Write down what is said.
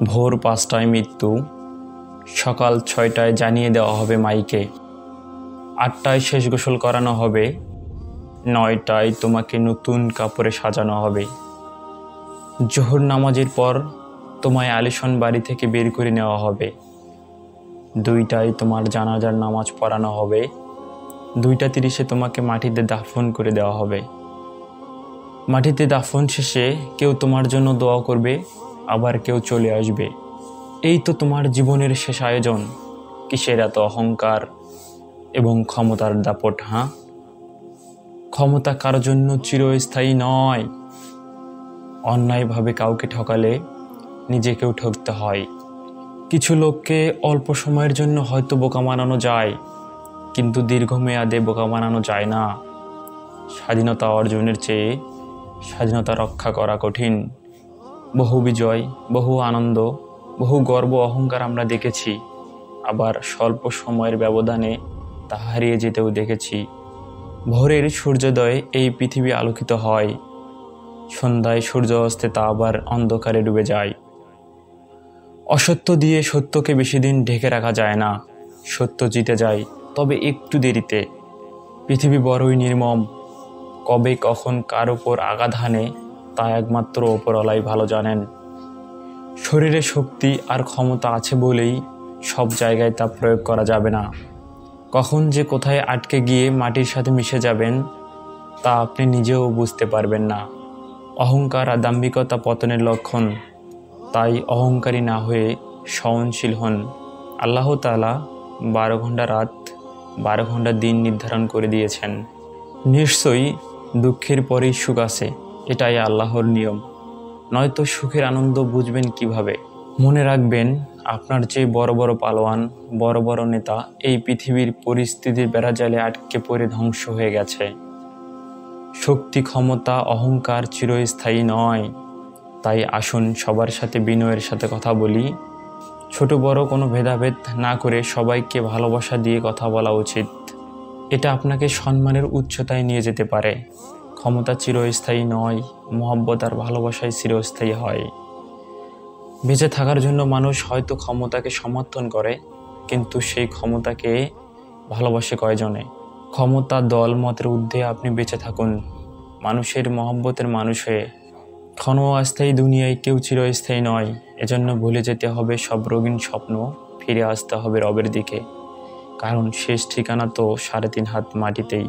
ভোর ৫টায় মৃত্যু, সকাল ৬টায় জানিয়ে দেওয়া হবে মাইকে, ৮টায় শেষ গোসল করানো হবে, ৯টায় তোমাকে নতুন কাপড়ে সাজানো হবে। জোহর নামাজের পর তোমায় আলিশান বাড়ি থেকে বের করে নেওয়া হবে। ২টায় তোমার জানাজার নামাজ পড়ানো হবে, ২টা ৩০-এ তোমাকে মাটিতে দাফন করে দেওয়া হবে। মাটিতে দাফন শেষে কেউ তোমার জন্য দোয়া করবে, আবার কেউ চলে আসবে। এই তো তোমার জীবনের শেষ আয়োজন। কিসের এত অহংকার এবং ক্ষমতার দাপট? ক্ষমতা কারোর জন্য চিরস্থায়ী নয়। অন্যায়ভাবে কাউকে ঠকালে নিজেকেও ঠকতে হয়। কিছু লোককে অল্প সময়ের জন্য হয়তো বোকা বানানো যায়, কিন্তু দীর্ঘমেয়াদে বোকা বানানো যায় না। স্বাধীনতা অর্জনের চেয়ে স্বাধীনতা রক্ষা করা কঠিন। বহু বিজয়, বহু আনন্দ, বহু গর্ব অহংকার আমরা দেখেছি, আবার স্বল্প সময়ের ব্যবধানে তা হারিয়ে যেতেও দেখেছি। ভোরের সূর্যোদয়ে এই পৃথিবী আলোকিত হয়, সন্ধ্যায় সূর্য অস্তে তা আবার অন্ধকারে ডুবে যায়। অসত্য দিয়ে সত্যকে বেশি দিন ঢেকে রাখা যায় না। সত্য জিতে যায়, তবে একটু দেরিতে। পৃথিবী বড়ই নির্মম, কবে কখন কার ওপর আঘাত হানে তা একমাত্র ওপরওয়ালাই ভালো জানেন। শরীরে শক্তি আর ক্ষমতা আছে বলেই সব জায়গায় তা প্রয়োগ করা যাবে না। কখন যে কোথায় আটকে গিয়ে মাটির সাথে মিশে যাবেন তা আপনি নিজেও বুঝতে পারবেন না। অহংকার আর দাম্ভিকতা পতনের লক্ষণ, তাই অহংকারী না হয়ে সহনশীল হন। আল্লাহ তাআলা 12 ঘন্টা রাত, 12 ঘন্টা দিন নির্ধারণ করে দিয়েছেন। নিশ্চয়ই দুঃখের পরেই সুখ আছে, এটাই আল্লাহর নিয়ম। নয়তো সুখের আনন্দ বুঝবেন কিভাবে? মনে রাখবেন, আপনার চেয়ে বড় বড় পালোয়ান, বড় বড় নেতা এই পৃথিবীর পরিস্থিতির বেড়াজালে আটকে পড়ে ধ্বংস হয়ে গেছে। শক্তি, ক্ষমতা, অহংকার চিরস্থায়ী নয়। তাই আসুন সবার সাথে বিনয়ের সাথে কথা বলি। ছোট বড় কোনো ভেদাভেদ না করে সবাইকে ভালোবাসা দিয়ে কথা বলা উচিত। এটা আপনাকে সম্মানের উচ্চতায় নিয়ে যেতে পারে। ক্ষমতা চিরস্থায়ী নয়, মহব্বত আর ভালোবাসাই চিরস্থায়ী হয়। বেঁচে থাকার জন্য মানুষ হয়তো ক্ষমতাকে সমর্থন করে, কিন্তু সেই ক্ষমতাকে ভালোবাসে কয়জনে? ক্ষমতা, দল মতের ঊর্ধ্বে আপনি বেঁচে থাকুন মানুষের মহব্বতের মানুষ হয়ে। ক্ষণস্থায়ী দুনিয়ায় কেউ চিরস্থায়ী নয়। এজন্য ভুলে যেতে হবে সব রঙিন স্বপ্ন, ফিরে আসতে হবে রবের দিকে, কারণ শেষ ঠিকানা তো 3.5 হাত মাটিতেই।